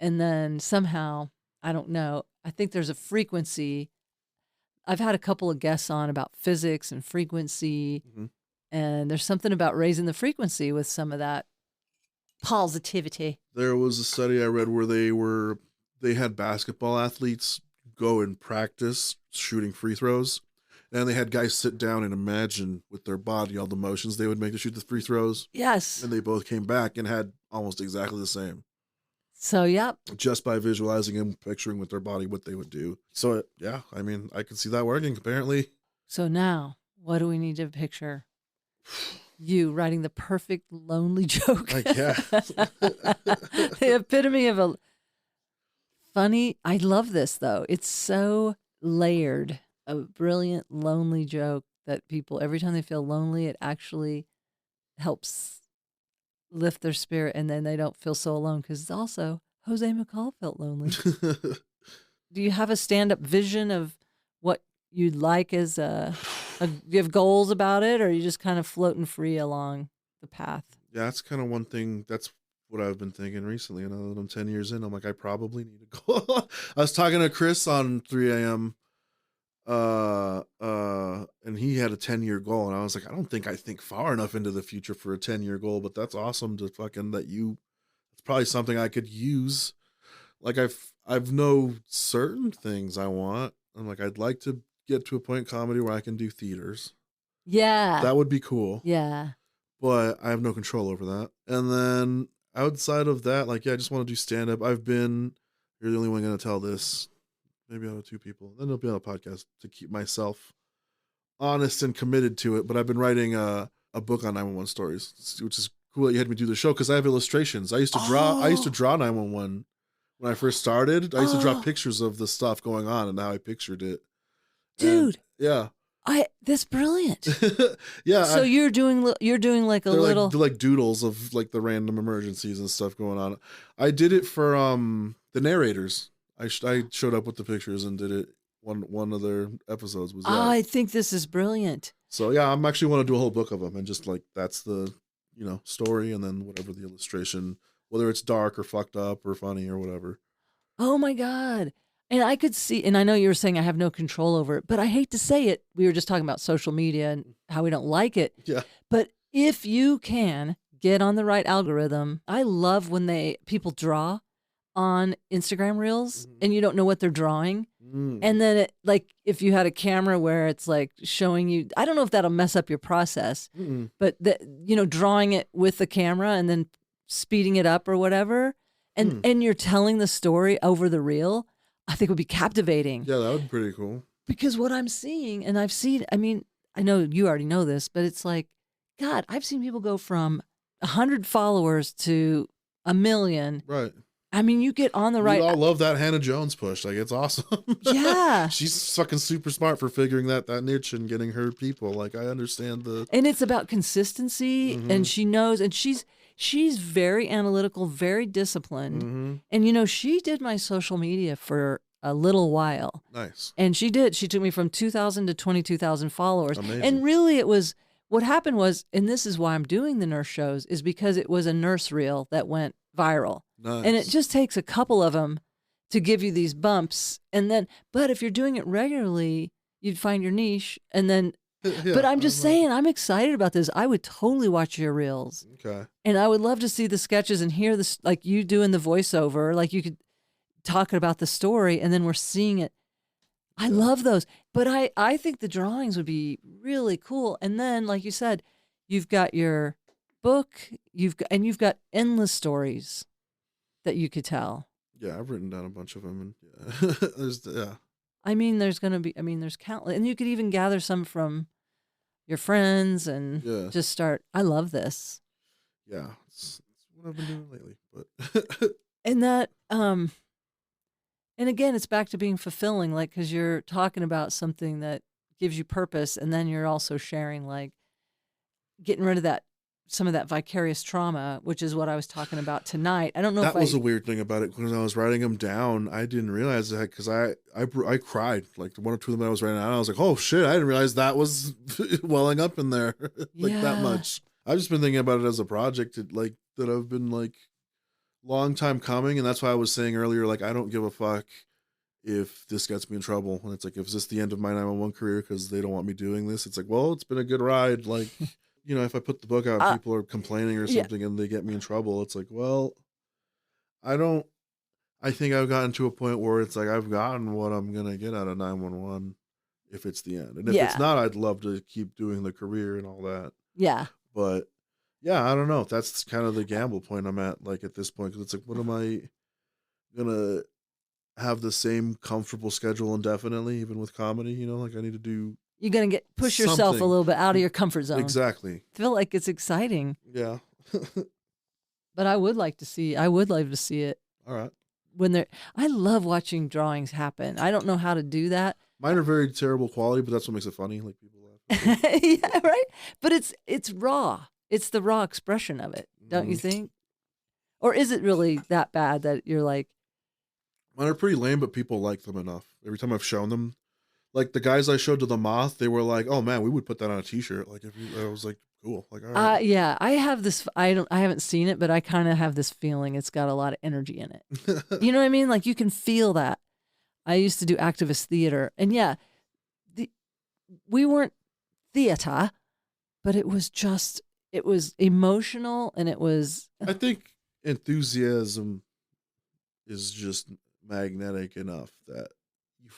And then somehow, I don't know, I think there's a frequency. I've had a couple of guests on about physics and frequency. Mm-hmm. And there's something about raising the frequency with some of that positivity. There was a study I read where they had basketball athletes go and practice shooting free throws, and they had guys sit down and imagine with their body all the motions they would make to shoot the free throws. Yes. And they both came back and had almost exactly the same. So, yep. Just by visualizing and picturing with their body what they would do. So, yeah, I mean, I could see that working, apparently. So now, what do we need to picture? You writing the perfect lonely joke. I guess. The epitome of a funny. I love this though. It's so layered. A brilliant, lonely joke that people, every time they feel lonely, it actually helps lift their spirit, and then they don't feel so alone. Because also, Jose Macall felt lonely. Do you have a stand-up vision of what you'd like as do you have goals about it, or are you just kind of floating free along the path? Yeah, that's kind of one thing. That's what I've been thinking recently. Now that I'm 10 years in, I'm like, I probably need to go. I was talking to Chris on 3 a.m. And he had a 10-year goal, and I was like, I don't think I think far enough into the future for a 10-year goal, but that's awesome to fucking it's probably something I could use. Like I've know certain things I want. I'm like, I'd like to get to a point in comedy where I can do theaters. Yeah. That would be cool. Yeah. But I have no control over that. And then outside of that, like, yeah, I just want to do stand-up. You're the only one going to tell this, maybe out of 2 people. Then it'll be on a podcast to keep myself honest and committed to it. But I've been writing a book on 911 stories, which is cool that you had me do the show because I have illustrations. I used to draw 911 when I first started. I used to draw pictures of the stuff going on and how I pictured it. Dude. Yeah. That's brilliant. Yeah. So you're doing like a little they're like doodles of like the random emergencies and stuff going on. I did it for the narrators. I showed up with the pictures and did it. One of their episodes was that. I think this is brilliant. So yeah, I'm actually want to do a whole book of them and just like that's the story and then whatever the illustration, whether it's dark or fucked up or funny or whatever. Oh my God. And I could see, and I know you were saying I have no control over it, but I hate to say it. We were just talking about social media and how we don't like it. Yeah. But if you can get on the right algorithm, I love when people draw on Instagram Reels and you don't know what they're drawing. And then if you had a camera where it's like showing you, I don't know if that'll mess up your process, but drawing it with the camera and then speeding it up or whatever. And you're telling the story over the reel. I think would be captivating. Yeah, that would be pretty cool. Because what I'm seeing, and I know you already know this, but it's like, God, I've seen people go from 100 followers to 1 million. Right. I mean, you get on the right. We all love that Hannah Jones push. Like, it's awesome. Yeah. She's fucking super smart for figuring that niche and getting her people. Like, I understand And it's about consistency, and she knows, and she's very analytical, very disciplined. And, she did my social media for a little while. Nice. And she took me from 2,000 to 22,000 followers. Amazing. And really what happened was, and this is why I'm doing the nurse shows, is because it was a nurse reel that went viral. Nice. And it just takes a couple of them to give you these bumps. But if you're doing it regularly, you'd find your niche. And then, Yeah, but I'm just saying, I'm excited about this. I would totally watch your reels. Okay. And I would love to see the sketches and hear this, like you doing the voiceover, like you could talk about the story and then we're seeing it. I love those. But I think the drawings would be really cool. And then, like you said, you've got your book, you've got endless stories that you could tell. Yeah, I've written down a bunch of them. And there's there's countless. And you could even gather some from your friends and just start. I love this. Yeah, it's what I've been doing lately. But and that, and again, it's back to being fulfilling, like, because you're talking about something that gives you purpose, and then you're also sharing, like, getting rid of some of that vicarious trauma, which is what I was talking about tonight. I don't know that was a weird thing about it. When I was writing them down, I didn't realize that because I cried. Like, one or two of them that I was writing down, I was like, oh shit, I didn't realize that was welling up in there that much. I've just been thinking about it as a project that I've been like long time coming, and that's why I was saying earlier, like, I don't give a fuck if this gets me in trouble. And it's like, if this the end of my 911 career because they don't want me doing this, it's like, well, it's been a good ride. Like, if I put the book out and people are complaining or something and they get me in trouble, it's like, well, I think I've gotten to a point where it's like, I've gotten what I'm going to get out of 911 if it's the end. And if it's not, I'd love to keep doing the career and all that. Yeah. But yeah, I don't know. That's kind of the gamble point I'm at, like, at this point. Cause it's like, what am I going to have the same comfortable schedule indefinitely, even with comedy? Like, I need to do. You're going to push yourself a little bit out of your comfort zone. Exactly. I feel like it's exciting. Yeah. But I would like to see it. All right. I love watching drawings happen. I don't know how to do that. Mine are very terrible quality, but that's what makes it funny. Like people laugh. Yeah, right. But it's raw. It's the raw expression of it, don't you think? Or is it really that bad that you're like? Mine are pretty lame, but people like them enough. Every time I've shown them, like the guys I showed to the moth, they were like, "Oh man, we would put that on a T-shirt." Like I was like, "Cool." Like, all right. Yeah, I have this. I haven't seen it, but I kind of have this feeling it's got a lot of energy in it. You know what I mean? Like you can feel that. I used to do activist theater, and yeah, we weren't theater, but it was emotional, and it was. I think enthusiasm is just magnetic enough that you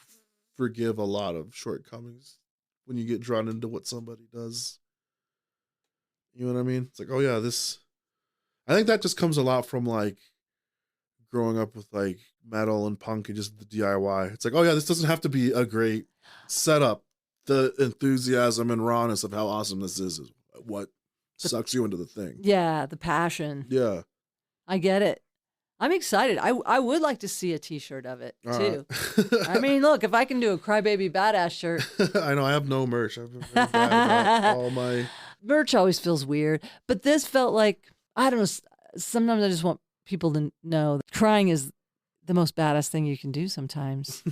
forgive a lot of shortcomings when you get drawn into what somebody does. You know what I mean? It's like, oh yeah, I think that just comes a lot from like growing up with like metal and punk and just the DIY. It's like, oh yeah, this doesn't have to be a great setup. The enthusiasm and rawness of how awesome this is what sucks you into the thing. Yeah, the passion. Yeah. I get it. I'm excited. I would like to see a T-shirt of it too. I mean, look, if I can do a Crybaby Badass shirt. I know I have no merch. I've been very bad about all my merch. Always feels weird, but this felt like, I don't know. Sometimes I just want people to know that crying is the most badass thing you can do. Sometimes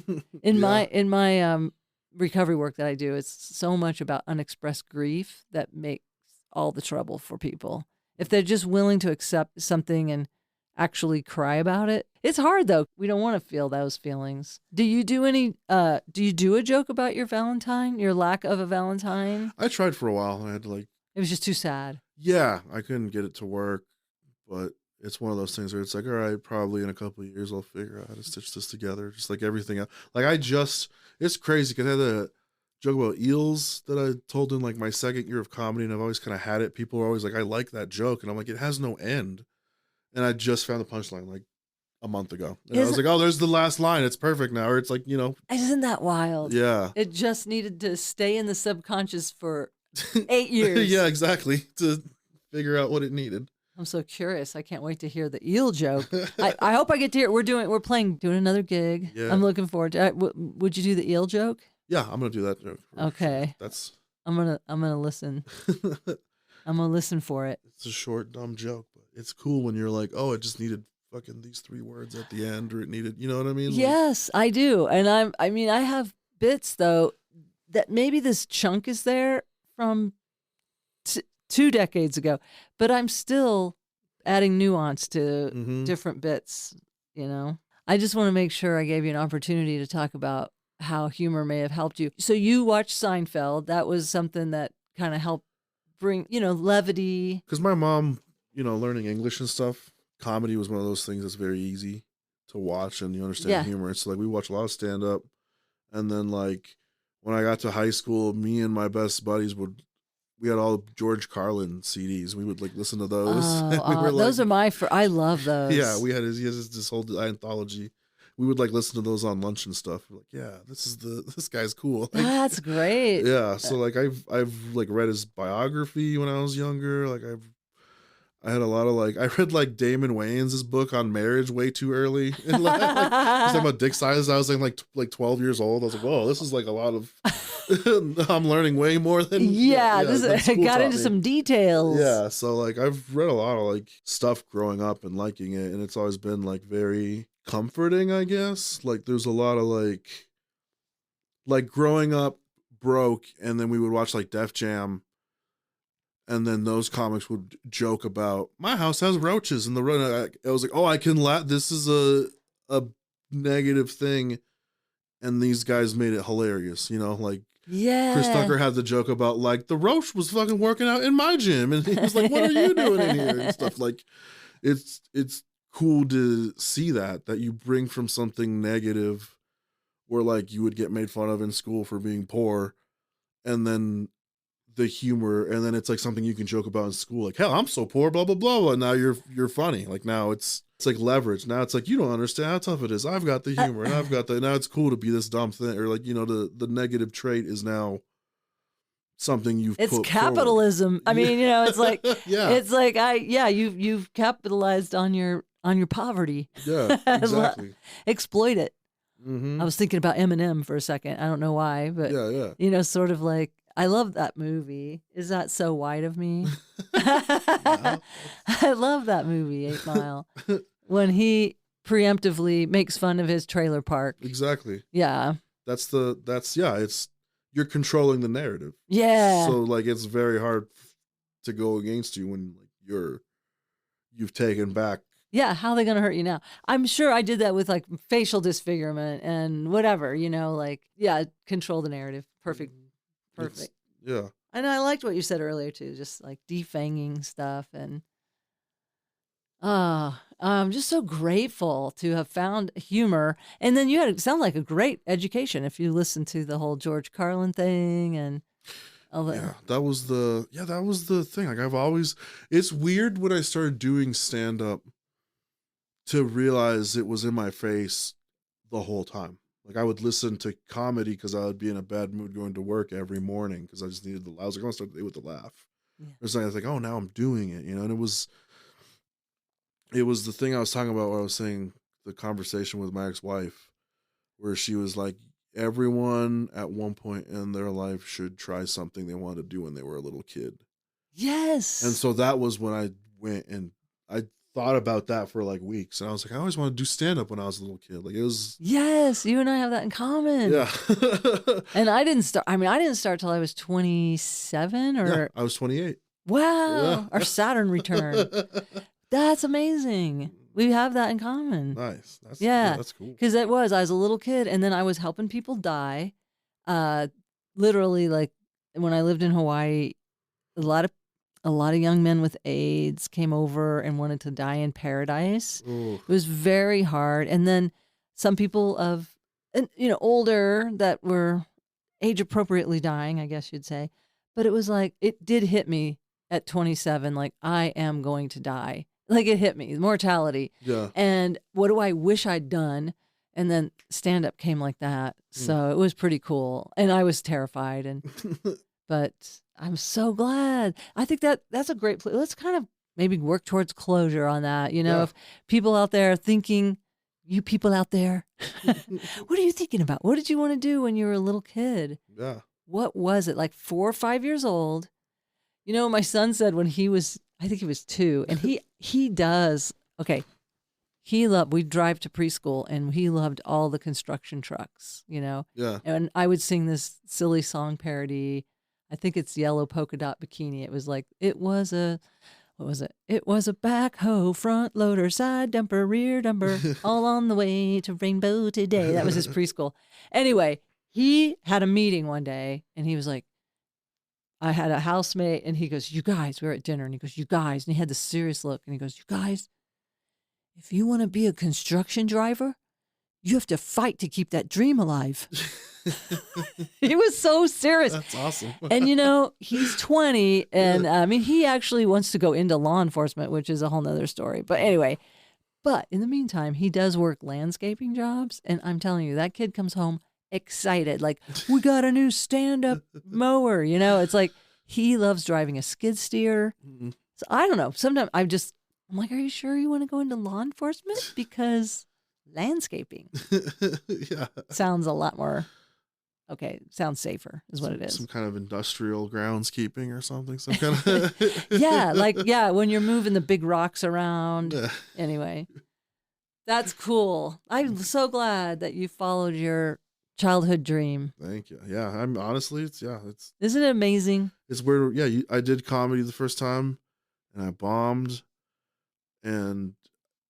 in my recovery work that I do, it's so much about unexpressed grief that makes all the trouble for people. If they're just willing to accept something and actually cry about it. It's hard though. We don't want to feel those feelings. Do you do a joke about your Valentine, your lack of a Valentine? I tried for a while. I had to it was just too sad. Yeah, I couldn't get it to work, but it's one of those things where it's like, all right, probably in a couple of years I'll figure out how to stitch this together, just like everything else. Like it's crazy because I had a joke about eels that I told in like my second year of comedy, and I've always kind of had it. People are always like, I like that joke, and I'm like, it has no end. And I just found the punchline like a month ago. And I was like, oh, there's the last line. It's perfect now. Or it's like, Isn't that wild? Yeah. It just needed to stay in the subconscious for 8 years. Yeah, exactly. To figure out what it needed. I'm so curious. I can't wait to hear the eel joke. I hope I get to hear it. We're doing another gig. Yeah. I'm looking forward to it. Would you do the eel joke? Yeah, I'm going to do that joke. Okay. Sure. I'm going to listen. I'm going to listen for it. It's a short, dumb joke, but it's cool when you're like, oh, it just needed fucking these 3 words at the end, or it needed, you know what I mean? Yes, I do. And I have bits though that maybe this chunk is there from 2 decades ago, but I'm still adding nuance to different bits, I just want to make sure I gave you an opportunity to talk about how humor may have helped you. So you watched Seinfeld. That was something that kind of helped bring, levity. Because my mom, learning English and stuff, comedy was one of those things that's very easy to watch and you understand humor. It's like we watch a lot of stand up. And then like when I got to high school, me and my best buddies we had all George Carlin CDs. We would like listen to those. Those are I love those. Yeah, he has this whole anthology. We would like listen to those on lunch and stuff. We're like, yeah, this guy's cool. Like, that's great. Yeah. So like I've like read his biography when I was younger. Like I had a lot of I read like Damon Wayans' book on marriage way too early. And like talking about dick sizes. I was like 12 years old. I was like, whoa, this is like a lot of I'm learning way more than this got into some details. Yeah. So like I've read a lot of like stuff growing up and liking it, and it's always been like very comforting, I guess. Like there's a lot of like growing up broke, and then we would watch like Def Jam, and then those comics would joke about my house has roaches in the road. I was like, oh, I can laugh. This is a negative thing, and these guys made it hilarious. Chris Tucker had the joke about like the roach was fucking working out in my gym, and he was like, what are you doing in here and stuff. Like it's cool to see that you bring from something negative where like you would get made fun of in school for being poor, and then the humor, and then it's like something you can joke about in school, like, hell, I'm so poor, blah blah blah, and now you're funny. Like now it's like leverage. Now it's like, you don't understand how tough it is. I've got the humor, and I've got the, now it's cool to be this dumb thing, or like, the negative trait is now something it's capitalism forward. I mean, it's like yeah, it's like you've capitalized on your on your poverty. Yeah, exactly. Exploit it. Mm-hmm. I was thinking about Eminem for a second. I don't know why, but yeah. Sort of like, I love that movie. Is that so white of me? No. I love that movie, 8 Mile, when he preemptively makes fun of his trailer park. Exactly. Yeah. It's you're controlling the narrative. Yeah. So like it's very hard to go against you when like you've taken back. Yeah, how are they going to hurt you now? I'm sure I did that with like facial disfigurement and whatever, control the narrative. Perfect. Yeah. And I liked what you said earlier too, just like defanging stuff. And I'm just so grateful to have found humor. And then it sounded like a great education if you listen to the whole George Carlin thing and all that. Yeah, that was the thing. Like it's weird when I started doing stand up to realize it was in my face the whole time. Like I would listen to comedy because I would be in a bad mood going to work every morning because I just needed I was like, I want to start the day with a laugh. Yeah. I was like, oh, now I'm doing it, and it was the thing I was talking about where I was saying the conversation with my ex-wife where she was like, everyone at one point in their life should try something they wanted to do when they were a little kid. Yes. And so that was when I went and I thought about that for like weeks. And I was like, I always wanted to do stand-up when I was a little kid. Like it was. Yes, you and I have that in common. Yeah. And I didn't start till I was 27 or. Yeah, I was 28. Wow. Yeah. Our Saturn return. That's amazing. We have that in common. Nice. That's cool. Because I was a little kid and then I was helping people die. Literally, like when I lived in Hawaii, a lot of young men with AIDS came over and wanted to die in paradise. Ooh. It was very hard. And then some people older that were age appropriately dying, I guess you'd say. But it was like, it did hit me at 27, like I am going to die. Like it hit me, mortality. Yeah. And what do I wish I'd done? And then stand up came like that. So it was pretty cool. And I was terrified but I'm so glad. I think that's a great place. Let's kind of maybe work towards closure on that. If people out there thinking, you people out there, what are you thinking about? What did you want to do when you were a little kid? Yeah. What was it? Like 4 or 5 years old. My son said when he was, I think he was 2, and he does, okay, we'd drive to preschool and he loved all the construction trucks, Yeah. And I would sing this silly song parody. I think it's Yellow Polka Dot Bikini. It was like, it was a backhoe, front loader, side dumper, rear dumper, all on the way to Rainbow today. That was his preschool. Anyway, he had a meeting one day and he was like, I had a housemate and he goes, you guys, we were at dinner and he goes, you guys, and he had this serious look and he goes, you guys, if you want to be a construction driver, you have to fight to keep that dream alive. He was so serious. That's awesome. And he's 20 and he actually wants to go into law enforcement, which is a whole nother story. But anyway, in the meantime, he does work landscaping jobs. And I'm telling you, that kid comes home excited. Like, we got a new stand-up mower. It's like he loves driving a skid steer. Mm-hmm. So I don't know. Sometimes I'm like, are you sure you want to go into law enforcement? Because landscaping sounds a lot more, sounds safer is what it is. Some kind of industrial groundskeeping or something. Some kind of when you're moving the big rocks around. Anyway, that's cool. I'm so glad that you followed your childhood dream. Thank you. Yeah, I'm honestly, Isn't it amazing? It's where I did comedy the first time, and I bombed, and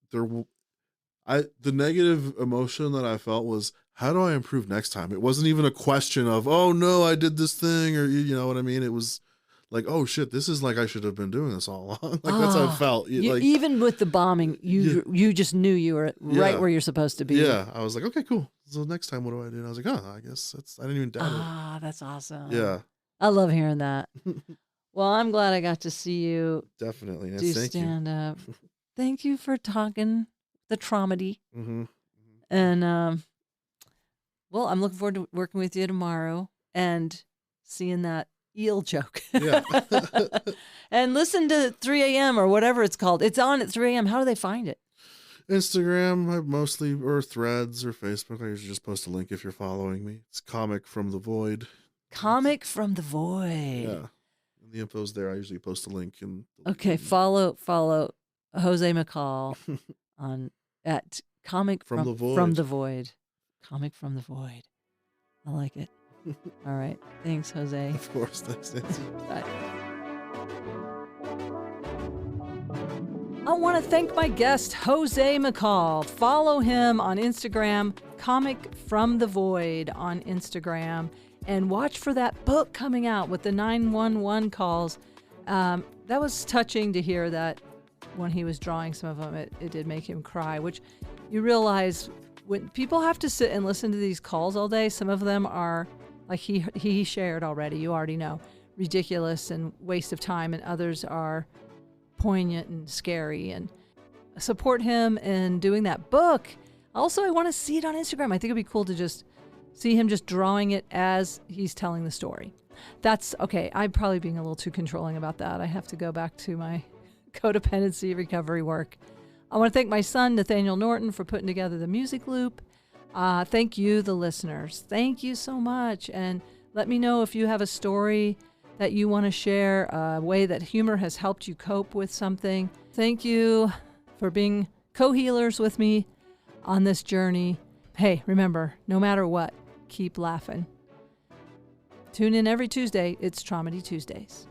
the negative emotion that I felt was, how do I improve next time? It wasn't even a question of, oh no, I did this thing, or you know what I mean. It was like, oh shit, this is like I should have been doing this all along. Like that's how it felt. Even with the bombing, you just knew you were right where you're supposed to be. Yeah, I was like, okay, cool. So next time, what do I do? And I was like, I guess I didn't even doubt it. Ah, that's awesome. Yeah, I love hearing that. Well, I'm glad I got to see you. Definitely. Do stand up. Thank you for talking the Tromedy. Mm-hmm. And well, I'm looking forward to working with you tomorrow and seeing that eel joke. Yeah. And listen to 3 a.m. or whatever it's called. It's on at 3 a.m. How do they find it? Instagram, I mostly, or Threads or Facebook. I usually just post a link if you're following me. It's Comic from the Void. Comic from the Void. Yeah. And the info's there. I usually post a link. Okay, follow Jose Macall on at Comic from the Void. Comic from the Void. I like it. All right. Thanks, Jose. Of course. Thanks, Nancy. Bye. I want to thank my guest, Jose Macall. Follow him on Instagram, Comic from the Void on Instagram, and watch for that book coming out with the 911 calls. That was touching to hear that when he was drawing some of them, it did make him cry, which you realize when people have to sit and listen to these calls all day, some of them are, like he shared already, you already know, ridiculous and waste of time, and others are poignant and scary. And support him in doing that book. Also, I want to see it on Instagram. I think it'd be cool to just see him just drawing it as he's telling the story. That's okay. I'm probably being a little too controlling about that. I have to go back to my codependency recovery work. I want to thank my son, Nathaniel Norton, for putting together the music loop. Thank you, the listeners. Thank you so much. And let me know if you have a story that you want to share, a way that humor has helped you cope with something. Thank you for being co-healers with me on this journey. Hey, remember, no matter what, keep laughing. Tune in every Tuesday. It's Tromedy Tuesdays.